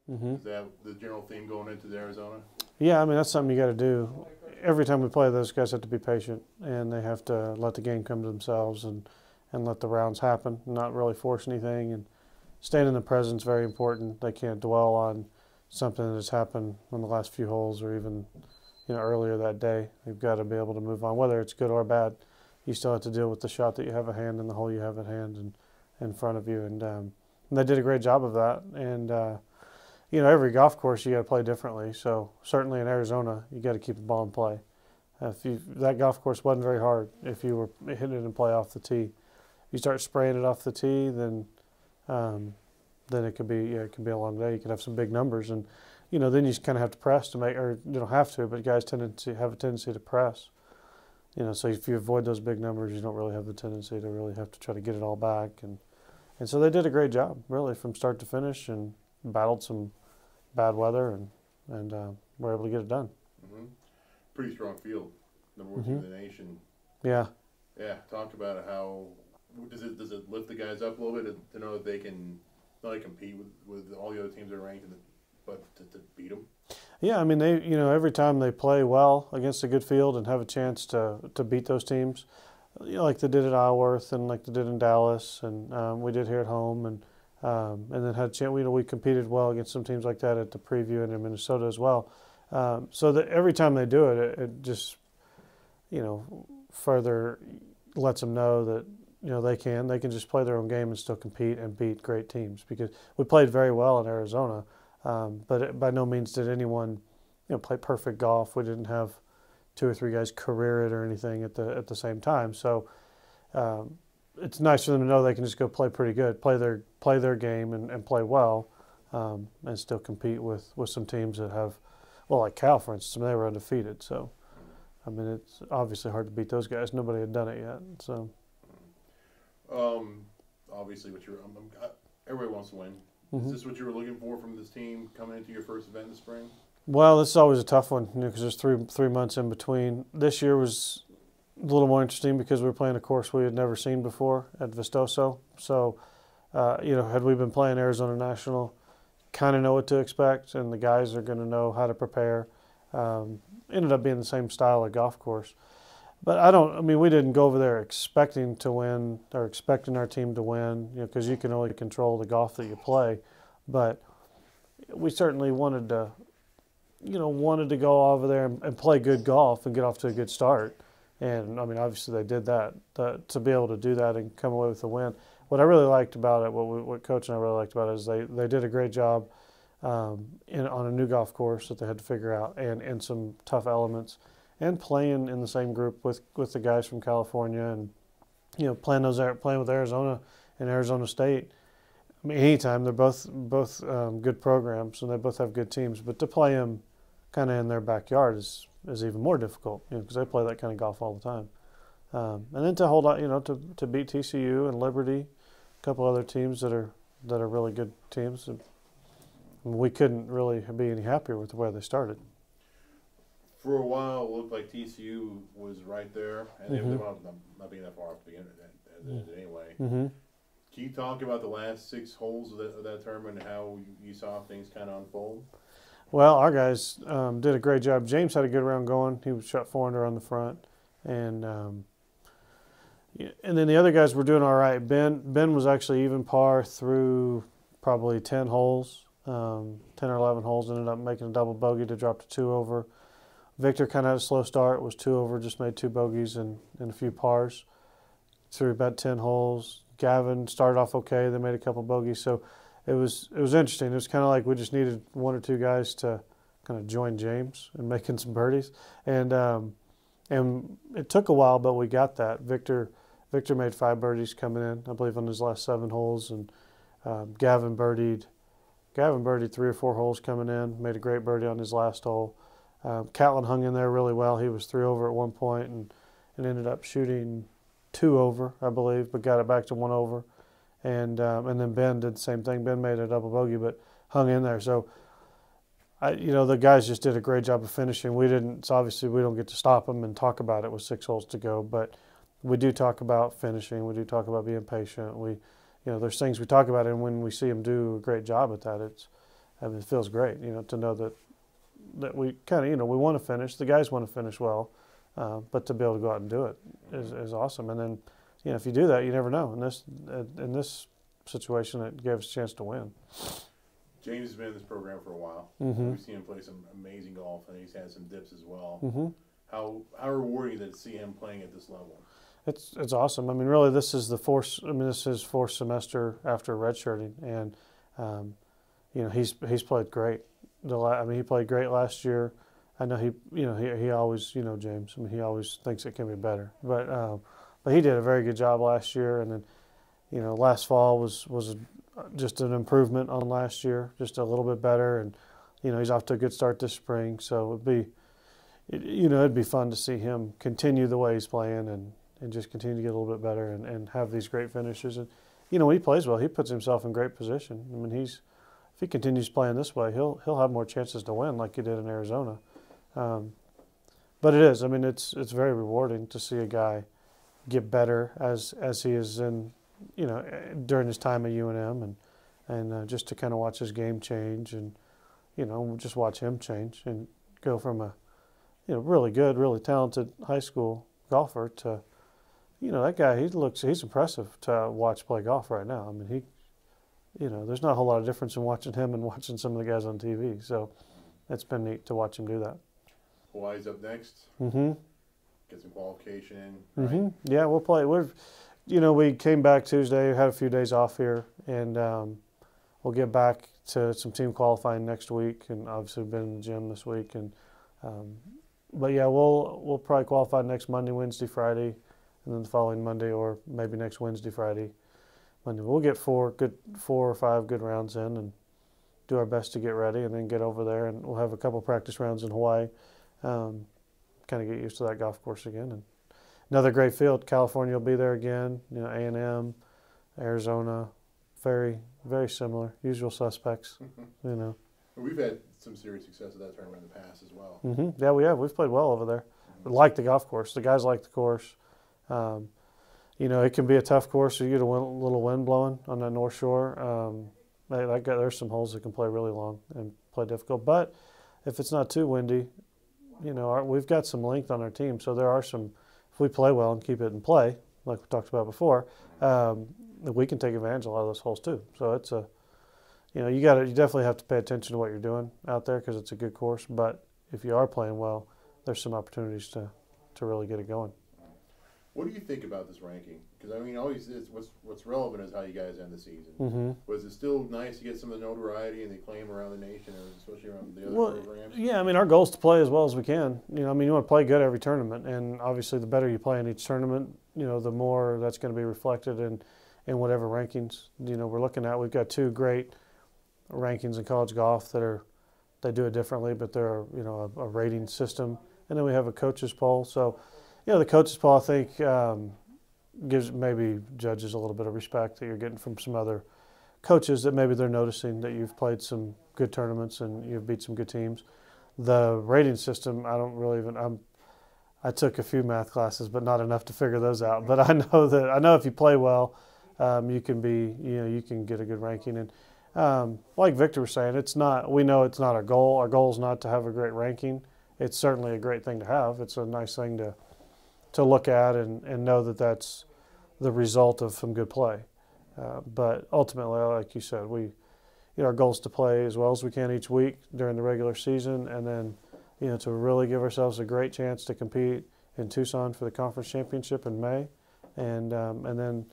Is that the general theme going into the Arizona? Yeah, I mean, that's something you got to do. Every time we play, those guys have to be patient, and they have to let the game come to themselves and let the rounds happen, not really force anything. And staying in the present is very important. They can't dwell on something that's happened on the last few holes or even earlier that day. They've got to be able to move on, whether it's good or bad. You still have to deal with the shot that you have at hand and the hole you have at hand and in front of you. And they did a great job of that. And every golf course you got to play differently. So certainly in Arizona, you got to keep the ball in play. That golf course wasn't very hard if you were hitting it in play off the tee. If you start spraying it off the tee, then it could be a long day. You could have some big numbers, and then you just kind of have to press to make, or you don't have to, but guys tend to have a tendency to press. So if you avoid those big numbers, you don't really have the tendency to really have to try to get it all back. And so they did a great job, really, from start to finish, and battled some bad weather and were able to get it done. Mm-hmm. Pretty strong field, number one team in the nation. Yeah. Yeah. Talk about how does it lift the guys up a little bit to know that they can not only compete with all the other teams that are ranked, but to beat them. Yeah, I mean they every time they play well against a good field and have a chance to beat those teams, like they did at Isleworth and like they did in Dallas and we did here at home and then had a chance. We competed well against some teams like that at the preview and in Minnesota as well. So that every time they do it, it just further lets them know that they can just play their own game and still compete and beat great teams, because we played very well in Arizona, but by no means did anyone play perfect golf. We didn't have two or three guys career it or anything at the same time. So it's nice for them to know they can just go play pretty good, play their game and play well, and still compete with some teams that have, well, like Cal, for instance. I mean, they were undefeated. So I mean, it's obviously hard to beat those guys. Nobody had done it yet. So obviously, everybody wants to win. Is this what you were looking for from this team coming into your first event in the spring? Well, this is always a tough one, because there's three months in between. This year was a little more interesting because we were playing a course we had never seen before at Vistoso. So, had we been playing Arizona National, kind of know what to expect, and the guys are going to know how to prepare. Ended up being the same style of golf course. But we didn't go over there expecting to win or expecting our team to win, because you can only control the golf that you play. But we certainly wanted to go over there and play good golf and get off to a good start. And, obviously they did that. To be able to do that and come away with a win. What I really liked about it, what Coach and I really liked about it, is they did a great job on a new golf course that they had to figure out, and some tough elements, and playing in the same group with the guys from California, and playing with Arizona and Arizona State. I mean, anytime, they're both good programs, and they both have good teams, but to play them kind of in their backyard is even more difficult, because they play that kind of golf all the time. And then to hold out, to beat TCU and Liberty, a couple other teams that are really good teams. We couldn't really be any happier with the way they started. For a while, it looked like TCU was right there, and they wound up not being that far off the end anyway. Mm-hmm. Can you talk about the last 6 holes of that tournament and how you saw things kind of unfold? Well, our guys did a great job. James had a good round going. He shot 4 under on the front, and then the other guys were doing all right. Ben was actually even par through probably 10 holes. 10 or 11 holes, ended up making a double bogey to drop to 2 over. Victor kind of had a slow start, was 2 over, just made 2 bogeys and a few pars through about 10 holes. Gavin started off okay, then made a couple bogeys. So it was interesting. It was kind of like we just needed 1 or 2 guys to kind of join James in making some birdies. And it took a while, but we got that. Victor made 5 birdies coming in, I believe, on his last 7 holes, and Gavin birdied 3 or 4 holes coming in, made a great birdie on his last hole. Catlin hung in there really well. He was 3 over at one point and ended up shooting 2 over, I believe, but got it back to 1 over. And then Ben did the same thing. Ben made a double bogey, but hung in there. So, the guys just did a great job of finishing. Obviously we don't get to stop them and talk about it with 6 holes to go, but we do talk about finishing. We do talk about being patient. There's things we talk about, and when we see them do a great job at that, I mean, it feels great, to know that we kind of, we want to finish. The guys want to finish well, but to be able to go out and do it is awesome. And then, if you do that, you never know. In this situation, it gave us a chance to win. James has been in this program for a while. Mm-hmm. We've seen him play some amazing golf, and he's had some dips as well. Mm-hmm. How rewarding is it to see him playing at this level? It's awesome. I mean, really, this is his fourth semester after redshirting, and he's played great. He played great last year. I know he always, James. I mean, he always thinks it can be better, but he did a very good job last year, and then last fall was just an improvement on last year, just a little bit better, and he's off to a good start this spring. So it'd be fun to see him continue the way he's playing and just continue to get a little bit better and have these great finishes. And when he plays well, he puts himself in great position. I mean, if he continues playing this way, he'll have more chances to win like he did in Arizona. But it is. I mean, it's very rewarding to see a guy get better as he is in during his time at UNM and just to kind of watch his game change and just watch him change and go from a really good, really talented high school golfer to that guy. He's impressive to watch play golf right now. I mean, there's not a whole lot of difference in watching him and watching some of the guys on TV. So it's been neat to watch him do that. Hawaii's up next. Mm-hmm. Get some qualification in. Right? Mm-hmm. Yeah, we'll play. We came back Tuesday, had a few days off here, and we'll get back to some team qualifying next week. And obviously, we've been in the gym this week. And but yeah, we'll probably qualify next Monday, Wednesday, Friday, and then the following Monday, or maybe next Wednesday, Friday, Monday. We'll get 4 or 5 good rounds in, and do our best to get ready, and then get over there, and we'll have a couple practice rounds in Hawaii. Kind of get used to that golf course again, and another great field. California will be there again. A&M, Arizona, very, very similar. Usual suspects. We've had some serious success at that tournament in the past as well. Mm-hmm. Yeah, we have. We've played well over there. We like the golf course. The guys like the course. It can be a tough course. So you get a little wind blowing on that North Shore. There's some holes that can play really long and play difficult. But if it's not too windy, we've got some length on our team. So there are some. If we play well and keep it in play, like we talked about before, we can take advantage of a lot of those holes too. So it's you definitely have to pay attention to what you're doing out there because it's a good course. But if you are playing well, there's some opportunities to really get it going. What do you think about this ranking? Because always what's relevant is how you guys end the season. Mm-hmm. Was it still nice to get some of the notoriety and the acclaim around the nation, and especially around the other programs? Yeah, our goal is to play as well as we can. You want to play good every tournament, and obviously the better you play in each tournament, the more that's going to be reflected in whatever rankings we're looking at. We've got 2 great rankings in college golf they do it differently, but they're a rating system, and then we have a coaches poll. So the coaches poll I think gives maybe judges a little bit of respect that you're getting from some other coaches that maybe they're noticing that you've played some good tournaments and you've beat some good teams. The rating system, I took a few math classes, but not enough to figure those out. But I know if you play well, you can get a good ranking. And like Victor was saying, we know it's not our goal. Our goal is not to have a great ranking. It's certainly a great thing to have. It's a nice thing to look at and know that that's the result of some good play. But ultimately, like you said, our goal is to play as well as we can each week during the regular season, and then to really give ourselves a great chance to compete in Tucson for the conference championship in May, and then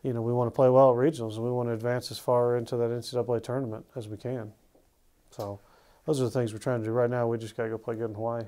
we want to play well at regionals, and we want to advance as far into that NCAA tournament as we can. So those are the things we're trying to do right now. We just got to go play good in Hawaii.